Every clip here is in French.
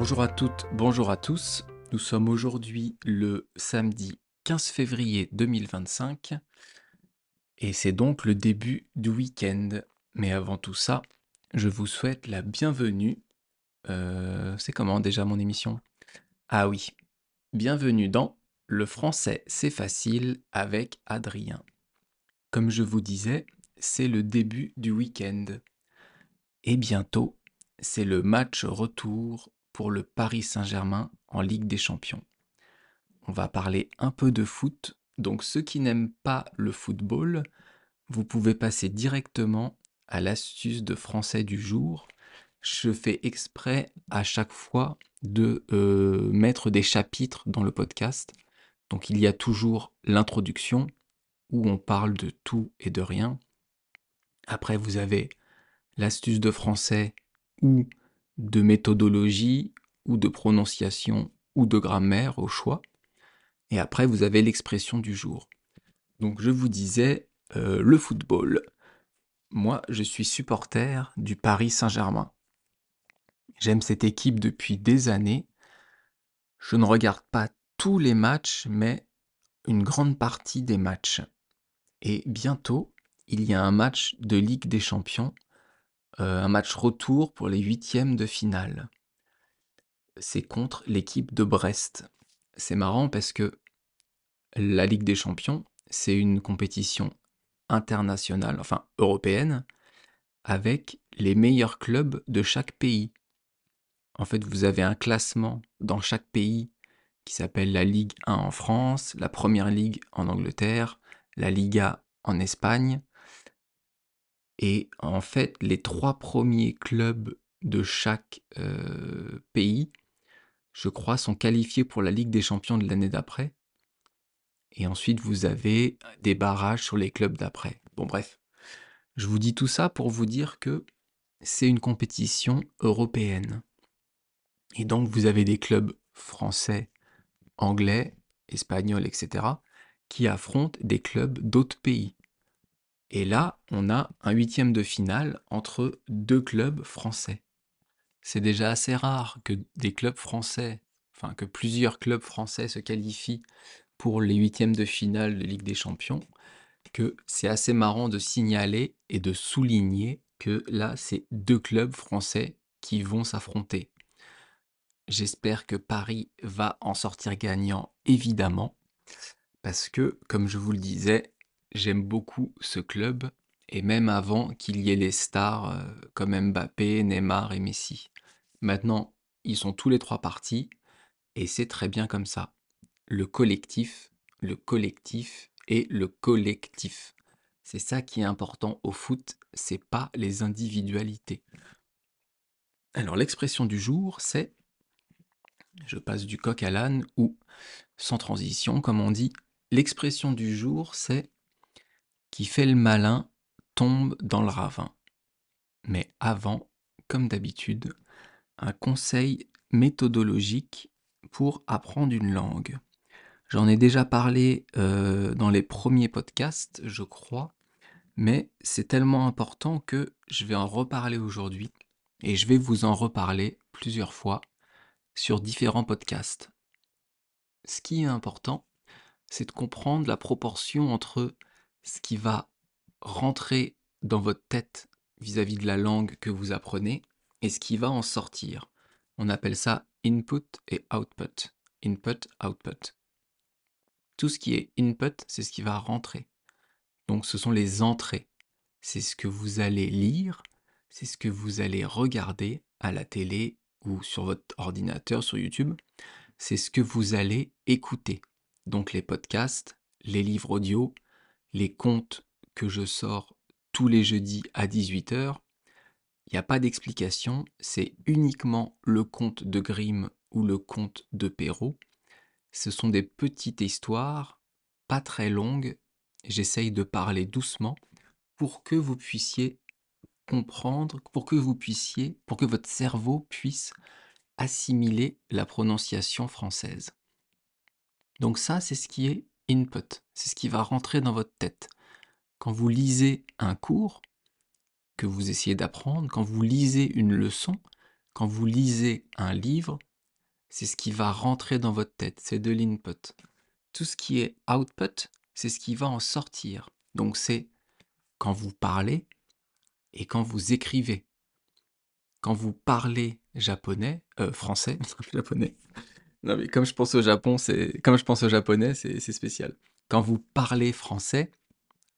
Bonjour à toutes, bonjour à tous. Nous sommes aujourd'hui le samedi 15 février 2025 et c'est donc le début du week-end. Mais avant tout ça, je vous souhaite la bienvenue. C'est comment déjà mon émission? Ah oui, bienvenue dans Le français c'est facile avec Adrien. Comme je vous disais, c'est le début du week-end. Et bientôt, c'est le match retour pour le Paris Saint-Germain en Ligue des Champions. On va parler un peu de foot, donc ceux qui n'aiment pas le football, vous pouvez passer directement à l'astuce de français du jour. Je fais exprès à chaque fois de mettre des chapitres dans le podcast. Donc il y a toujours l'introduction où on parle de tout et de rien. Après vous avez l'astuce de français ou de méthodologie ou de prononciation ou de grammaire au choix. Et après, vous avez l'expression du jour. Donc je vous disais, le football. Moi, je suis supporter du Paris Saint-Germain. J'aime cette équipe depuis des années. Je ne regarde pas tous les matchs, mais une grande partie des matchs. Et bientôt, il y a un match de Ligue des Champions, un match retour pour les huitièmes de finale. C'est contre l'équipe de Brest. C'est marrant parce que la Ligue des Champions, c'est une compétition internationale, enfin européenne, avec les meilleurs clubs de chaque pays. En fait, vous avez un classement dans chaque pays qui s'appelle la Ligue 1 en France, la Première Ligue en Angleterre, la Liga en Espagne. Et en fait, les 3 premiers clubs de chaque pays, je crois, sont qualifiés pour la Ligue des Champions de l'année d'après. Et ensuite, vous avez des barrages sur les clubs d'après. Bon, bref. Je vous dis tout ça pour vous dire que c'est une compétition européenne. Et donc, vous avez des clubs français, anglais, espagnols, etc., qui affrontent des clubs d'autres pays. Et là, on a un huitième de finale entre deux clubs français. C'est déjà assez rare que des clubs français, enfin que plusieurs clubs français se qualifient pour les huitièmes de finale de Ligue des Champions, que c'est assez marrant de signaler et de souligner que là, c'est deux clubs français qui vont s'affronter. J'espère que Paris va en sortir gagnant, évidemment, parce que, comme je vous le disais, j'aime beaucoup ce club, et même avant qu'il y ait les stars comme Mbappé, Neymar et Messi. Maintenant, ils sont tous les trois partis, et c'est très bien comme ça. Le collectif et le collectif. C'est ça qui est important au foot, c'est pas les individualités. Alors l'expression du jour, c'est je passe du coq à l'âne ou sans transition, comme on dit. L'expression du jour, c'est qui fait le malin tombe dans le ravin. Mais avant, comme d'habitude, un conseil méthodologique pour apprendre une langue. J'en ai déjà parlé dans les premiers podcasts, je crois, mais c'est tellement important que je vais en reparler aujourd'hui et je vais vous en reparler plusieurs fois sur différents podcasts. Ce qui est important, c'est de comprendre la proportion entre ce qui va rentrer dans votre tête vis-à-vis de la langue que vous apprenez et ce qui va en sortir. On appelle ça input et output. Input, output. Tout ce qui est input, c'est ce qui va rentrer. Donc ce sont les entrées. C'est ce que vous allez lire, c'est ce que vous allez regarder à la télé ou sur votre ordinateur, sur YouTube. C'est ce que vous allez écouter. Donc les podcasts, les livres audio, les contes que je sors tous les jeudis à 18h. Il n'y a pas d'explication, c'est uniquement le conte de Grimm ou le conte de Perrault. Ce sont des petites histoires, pas très longues. J'essaye de parler doucement pour que vous puissiez comprendre, pour que votre cerveau puisse assimiler la prononciation française. Donc ça, c'est ce qui est input, c'est ce qui va rentrer dans votre tête. Quand vous lisez un cours que vous essayez d'apprendre, quand vous lisez une leçon, quand vous lisez un livre, c'est ce qui va rentrer dans votre tête, c'est de l'input. Tout ce qui est output, c'est ce qui va en sortir. Donc c'est quand vous parlez et quand vous écrivez. Quand vous parlez japonais, français, japonais. Non mais comme je pense au Japon, comme je pense au japonais, c'est spécial. Quand vous parlez français,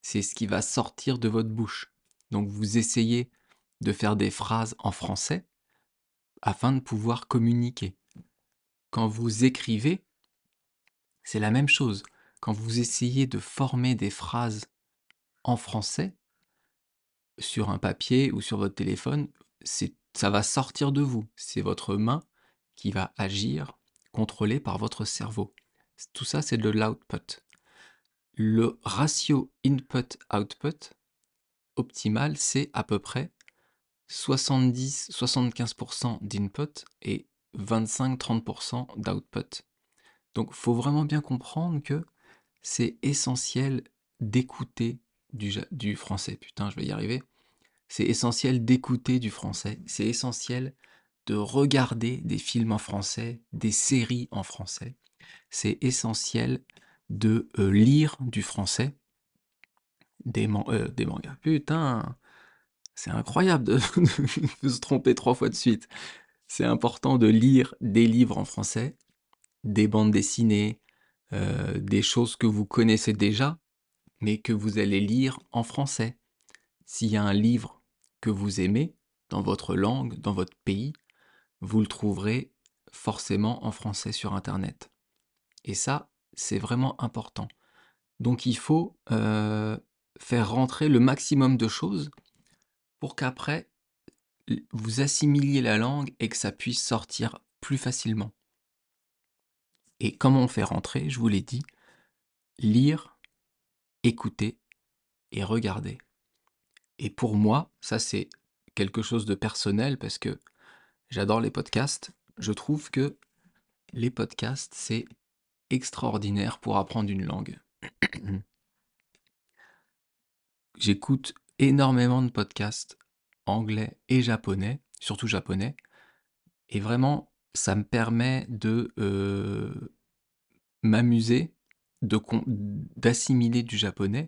c'est ce qui va sortir de votre bouche. Donc vous essayez de faire des phrases en français afin de pouvoir communiquer. Quand vous écrivez, c'est la même chose. Quand vous essayez de former des phrases en français sur un papier ou sur votre téléphone, ça va sortir de vous. C'est votre main qui va agir, contrôlée par votre cerveau. Tout ça, c'est de l'output. Le ratio input-output optimal, c'est à peu près 70-75% d'input et 25-30% d'output. Donc, il faut vraiment bien comprendre que c'est essentiel d'écouter du français. Putain, je vais y arriver. C'est essentiel d'écouter du français. C'est essentiel de regarder des films en français, des séries en français. C'est essentiel de lire du français, des mangas. Putain, c'est incroyable de se tromper 3 fois de suite. C'est important de lire des livres en français, des bandes dessinées, des choses que vous connaissez déjà, mais que vous allez lire en français. S'il y a un livre que vous aimez, dans votre langue, dans votre pays, vous le trouverez forcément en français sur Internet. Et ça, c'est vraiment important. Donc il faut faire rentrer le maximum de choses pour qu'après, vous assimiliez la langue et que ça puisse sortir plus facilement. Et comment on fait rentrer, je vous l'ai dit, lire, écouter et regarder. Et pour moi, ça c'est quelque chose de personnel parce que j'adore les podcasts. Je trouve que les podcasts, c'est extraordinaire pour apprendre une langue. J'écoute énormément de podcasts anglais et japonais, surtout japonais, et vraiment, ça me permet de m'amuser, d'assimiler du japonais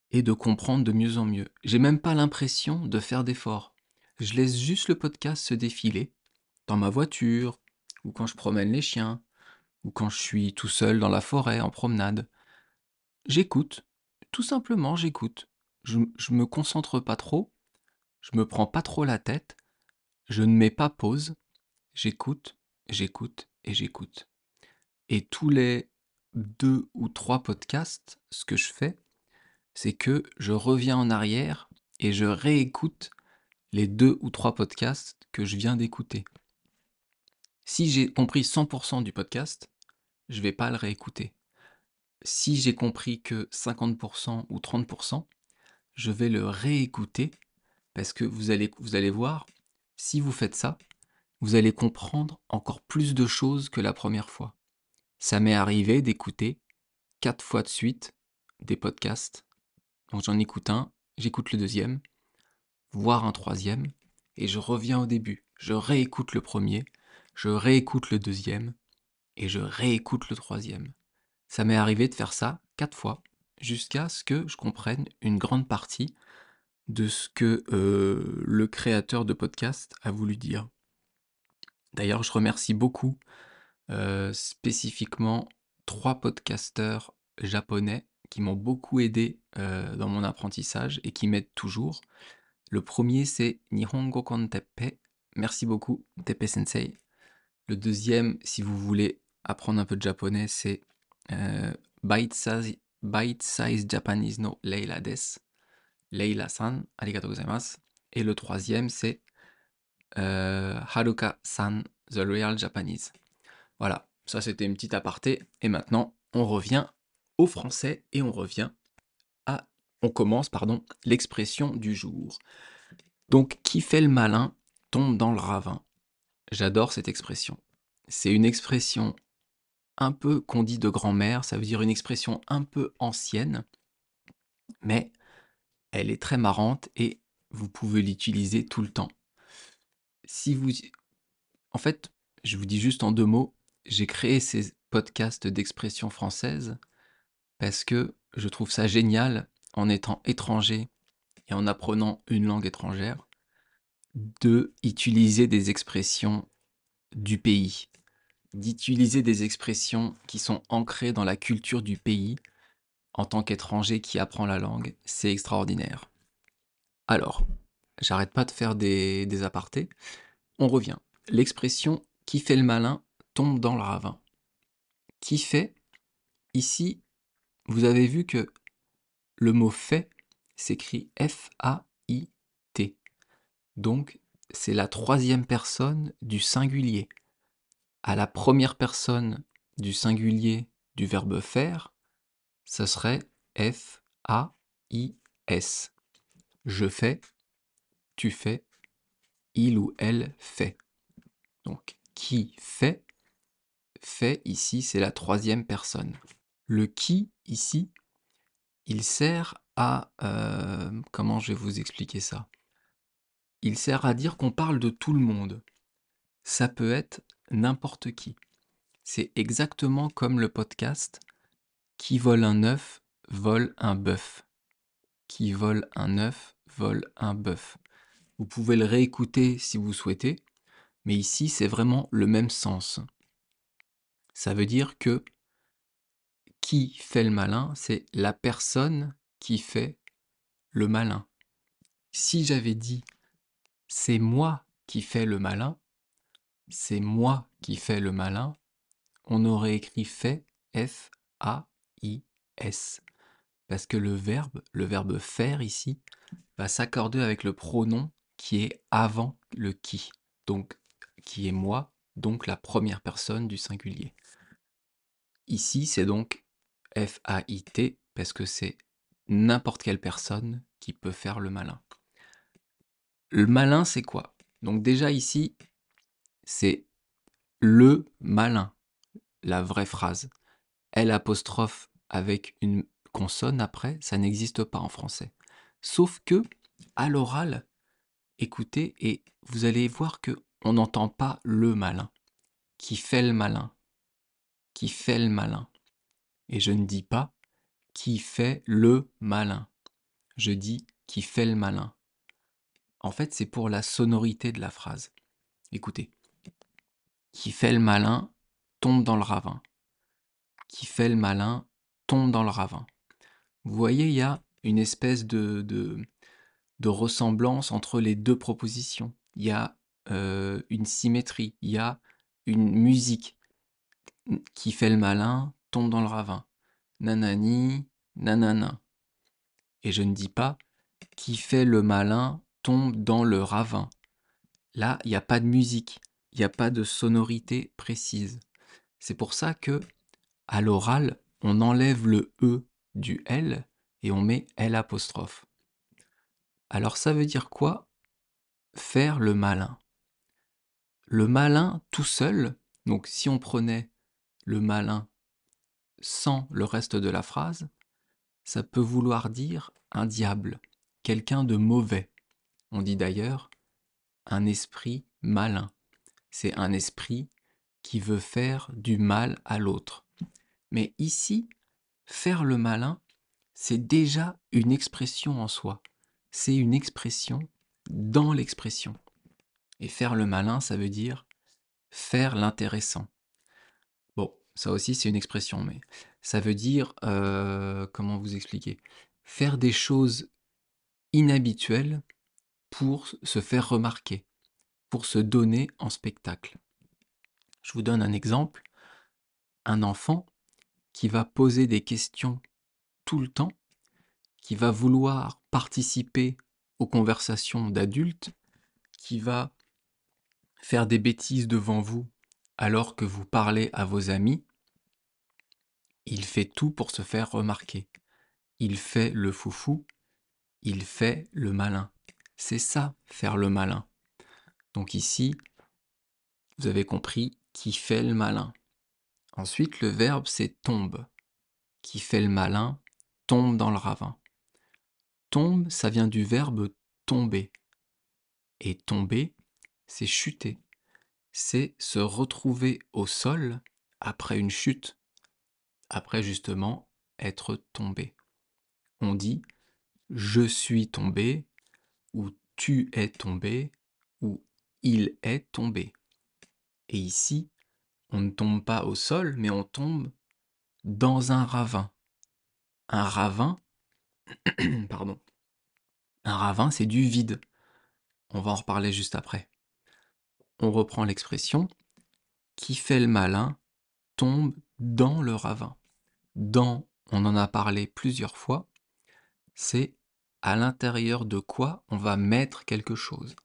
et de comprendre de mieux en mieux. J'ai même pas l'impression de faire d'efforts. Je laisse juste le podcast se défiler dans ma voiture, ou quand je promène les chiens, ou quand je suis tout seul dans la forêt en promenade. J'écoute, tout simplement j'écoute. Je me concentre pas trop, je me prends pas trop la tête, je ne mets pas pause, j'écoute, j'écoute et j'écoute. Et tous les 2 ou 3 podcasts, ce que je fais, c'est que je reviens en arrière et je réécoute les 2 ou 3 podcasts que je viens d'écouter. Si j'ai compris 100% du podcast, je vais pas le réécouter. Si j'ai compris que 50% ou 30%, je vais le réécouter parce que vous allez voir, si vous faites ça, vous allez comprendre encore plus de choses que la première fois. Ça m'est arrivé d'écouter 4 fois de suite des podcasts. Donc j'en écoute un, j'écoute le deuxième, voire un troisième, et je reviens au début. Je réécoute le premier, je réécoute le deuxième, et je réécoute le troisième. Ça m'est arrivé de faire ça 4 fois, jusqu'à ce que je comprenne une grande partie de ce que le créateur de podcast a voulu dire. D'ailleurs, je remercie beaucoup spécifiquement 3 podcasteurs japonais qui m'ont beaucoup aidé dans mon apprentissage et qui m'aident toujours. Le premier, c'est Nihongo Kon Teppei. Merci beaucoup, Teppei Sensei. Le deuxième, si vous voulez apprendre un peu de japonais, c'est euh, Bite Size Japanese no Leila des. Leila-san, arigatou gozaimasu. Et le troisième, c'est Haruka-san, The Real Japanese. Voilà, ça c'était une petite aparté. Et maintenant, on revient au français et on commence, pardon, l'expression du jour. Donc, qui fait le malin tombe dans le ravin. J'adore cette expression. C'est une expression un peu qu'on dit de grand-mère, ça veut dire une expression un peu ancienne, mais elle est très marrante et vous pouvez l'utiliser tout le temps. Si vous, en fait, Je vous dis juste en 2 mots, j'ai créé ces podcasts d'expression française parce que je trouve ça génial, en étant étranger et en apprenant une langue étrangère, de utiliser des expressions du pays, d'utiliser des expressions qui sont ancrées dans la culture du pays en tant qu'étranger qui apprend la langue. C'est extraordinaire. Alors, j'arrête pas de faire des apartés. On revient. L'expression qui fait le malin tombe dans le ravin. Qui fait, ici, vous avez vu que le mot fait s'écrit F-A-I-T. Donc, c'est la troisième personne du singulier. À la première personne du singulier du verbe faire, ça serait F-A-I-S. Je fais, tu fais, il ou elle fait. Donc, qui fait, fait ici, c'est la troisième personne. Le qui ici, il sert à... comment je vais vous expliquer ça? Il sert à dire qu'on parle de tout le monde. Ça peut être n'importe qui. C'est exactement comme le podcast Qui vole un œuf vole un bœuf. Qui vole un œuf vole un bœuf. Vous pouvez le réécouter si vous souhaitez, mais ici c'est vraiment le même sens. Ça veut dire que qui fait le malin, c'est la personne qui fait le malin. Si j'avais dit c'est moi qui fais le malin, c'est moi qui fais le malin, on aurait écrit fait, F-A-I-S. Parce que le verbe faire ici, va s'accorder avec le pronom qui est avant le qui. Donc, qui est moi, donc la première personne du singulier. Ici, c'est donc F-A-I-T, parce que c'est n'importe quelle personne qui peut faire le malin. Le malin, c'est quoi? Donc déjà ici, c'est le malin, la vraie phrase. L apostrophe avec une consonne après, ça n'existe pas en français. Sauf que, à l'oral, écoutez et vous allez voir que on n'entend pas le malin. Qui fait le malin? Qui fait le malin? Et je ne dis pas qui fait le malin. Je dis qui fait le malin. En fait, c'est pour la sonorité de la phrase. Écoutez. Qui fait le malin tombe dans le ravin. Qui fait le malin tombe dans le ravin. Vous voyez, il y a une espèce de ressemblance entre les deux propositions. Il y a une symétrie, il y a une musique. Qui fait le malin tombe dans le ravin. Nanani, nanana. Et je ne dis pas qui fait le malin tombe dans le ravin. Là, il n'y a pas de musique, il n'y a pas de sonorité précise. C'est pour ça que, à l'oral, on enlève le E du L et on met L apostrophe. Alors ça veut dire quoi? Faire le malin. Le malin tout seul, donc si on prenait le malin sans le reste de la phrase, ça peut vouloir dire un diable, quelqu'un de mauvais. On dit d'ailleurs un esprit malin. C'est un esprit qui veut faire du mal à l'autre. Mais ici, faire le malin, c'est déjà une expression en soi. C'est une expression dans l'expression. Et faire le malin, ça veut dire faire l'intéressant. Bon, ça aussi c'est une expression, mais ça veut dire, comment vous expliquer? Faire des choses inhabituelles pour se faire remarquer, pour se donner en spectacle. Je vous donne un exemple. Un enfant qui va poser des questions tout le temps, qui va vouloir participer aux conversations d'adultes, qui va faire des bêtises devant vous alors que vous parlez à vos amis, il fait tout pour se faire remarquer. Il fait le foufou, il fait le malin. C'est ça, faire le malin. Donc ici, vous avez compris qui fait le malin. Ensuite, le verbe c'est tombe. Qui fait le malin tombe dans le ravin. Tombe, ça vient du verbe tomber. Et tomber, c'est chuter. c'est se retrouver au sol après une chute, après justement être tombé. On dit je suis tombé, ou tu es tombé, ou il est tombé. Et ici, on ne tombe pas au sol, mais on tombe dans un ravin. Un ravin, pardon, un ravin, c'est du vide. On va en reparler juste après. On reprend l'expression qui fait le malin tombe dans le ravin. Dans, on en a parlé plusieurs fois, c'est à l'intérieur de quoi on va mettre quelque chose.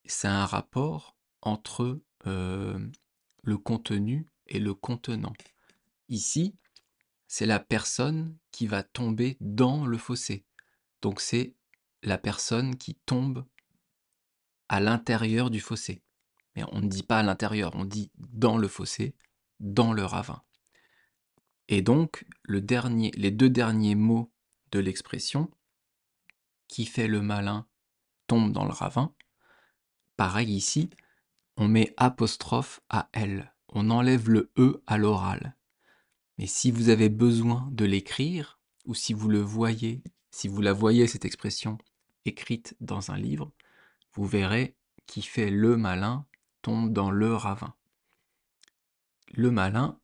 C'est un rapport entre le contenu et le contenant. Ici, c'est la personne qui va tomber dans le fossé. Donc c'est la personne qui tombe à l'intérieur du fossé. Mais on ne dit pas à l'intérieur, on dit dans le fossé, dans le ravin. Et donc, les deux derniers mots de l'expression, qui fait le malin tombe dans le ravin, pareil ici, on met apostrophe à L. On enlève le E à l'oral. Mais si vous avez besoin de l'écrire, ou si vous le voyez, si vous la voyez cette expression écrite dans un livre, vous verrez qui fait le malin tombe dans le ravin. Le malin,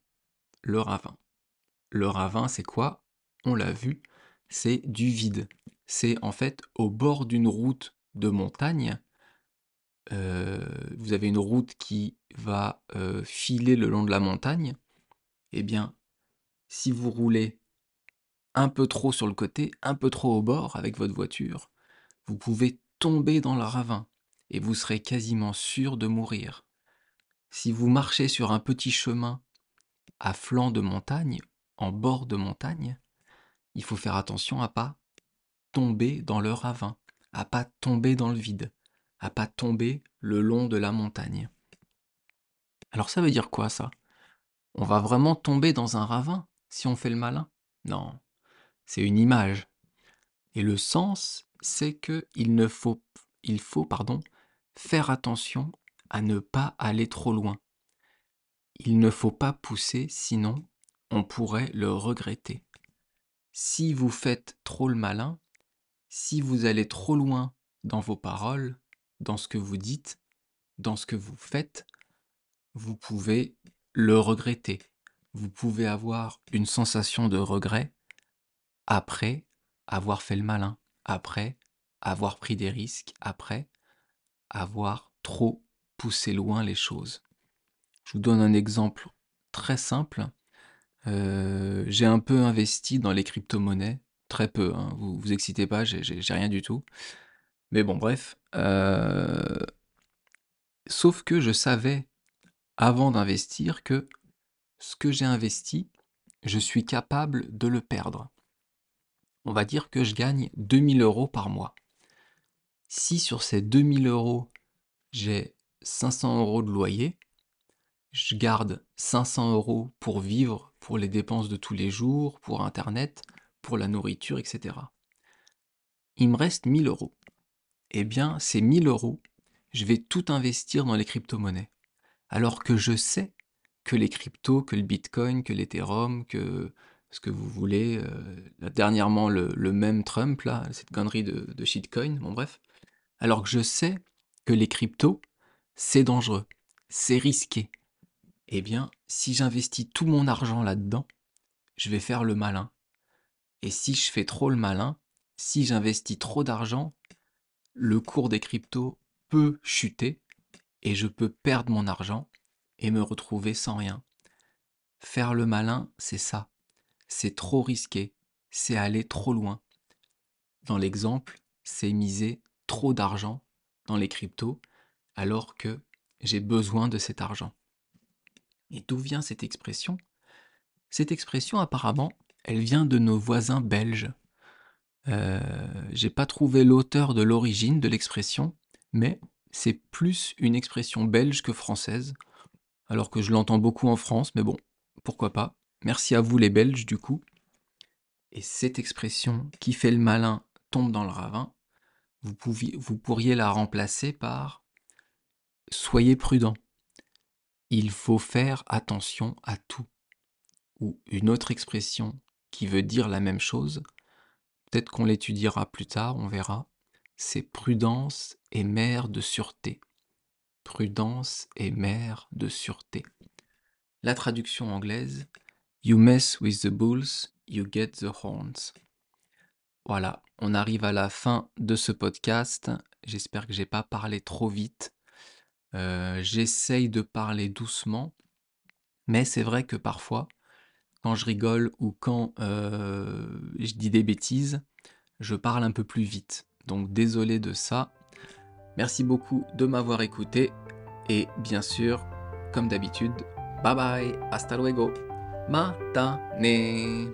le ravin. Le ravin, c'est quoi? On l'a vu, c'est du vide. C'est en fait au bord d'une route de montagne. Vous avez une route qui va filer le long de la montagne. Eh bien, si vous roulez un peu trop sur le côté, un peu trop au bord avec votre voiture, vous pouvez tomber dans le ravin et vous serez quasiment sûr de mourir. Si vous marchez sur un petit chemin à flanc de montagne, en bord de montagne, il faut faire attention à pas tomber dans le ravin, à pas tomber dans le vide, à pas tomber le long de la montagne. Alors ça veut dire quoi ça? On va vraiment tomber dans un ravin si on fait le malin? Non, c'est une image. Et le sens, c'est que il faut faire attention à ne pas aller trop loin. Il ne faut pas pousser, sinon on pourrait le regretter. Si vous faites trop le malin, si vous allez trop loin dans vos paroles, dans ce que vous dites, dans ce que vous faites, vous pouvez le regretter. Vous pouvez avoir une sensation de regret après avoir fait le malin, après avoir pris des risques, après avoir trop poussé loin les choses. Je vous donne un exemple très simple. J'ai un peu investi dans les crypto-monnaies, très peu, hein, vous excitez pas, j'ai rien du tout. Mais bon, bref. Sauf que je savais, avant d'investir, que ce que j'ai investi, je suis capable de le perdre. On va dire que je gagne 2000 € par mois. Si sur ces 2000 €, j'ai 500 € de loyer, je garde 500 € pour vivre, pour les dépenses de tous les jours, pour internet, pour la nourriture, etc. Il me reste 1000 €. Eh bien, ces 1000 €, je vais tout investir dans les crypto-monnaies. Alors que je sais que les cryptos, que le Bitcoin, que l'Ethereum, que ce que vous voulez, là, dernièrement le même Trump, là, cette connerie de shitcoin, bon bref. Alors que je sais que les cryptos, c'est dangereux, c'est risqué. Eh bien, si j'investis tout mon argent là-dedans, je vais faire le malin. Et si je fais trop le malin, si j'investis trop d'argent, le cours des cryptos peut chuter et je peux perdre mon argent et me retrouver sans rien. Faire le malin, c'est ça. C'est trop risqué. C'est aller trop loin. Dans l'exemple, c'est miser trop d'argent dans les cryptos alors que j'ai besoin de cet argent. Et d'où vient cette expression? Cette expression, apparemment, elle vient de nos voisins belges. J'ai pas trouvé l'auteur de l'origine de l'expression, mais c'est plus une expression belge que française, alors que je l'entends beaucoup en France, mais bon, pourquoi pas. Merci à vous les Belges du coup. Et cette expression qui fait le malin tombe dans le ravin, vous pourriez la remplacer par soyez prudent. il faut faire attention à tout. Ou une autre expression qui veut dire la même chose, peut-être qu'on l'étudiera plus tard, on verra, c'est prudence est mère de sûreté. Prudence est mère de sûreté. La traduction anglaise, You mess with the bulls, you get the horns. Voilà, on arrive à la fin de ce podcast. J'espère que j'ai pas parlé trop vite. J'essaye de parler doucement, mais c'est vrai que parfois, quand je rigole ou quand je dis des bêtises, je parle un peu plus vite. Donc désolé de ça. Merci beaucoup de m'avoir écouté. Et bien sûr, comme d'habitude, bye bye, hasta luego, matane.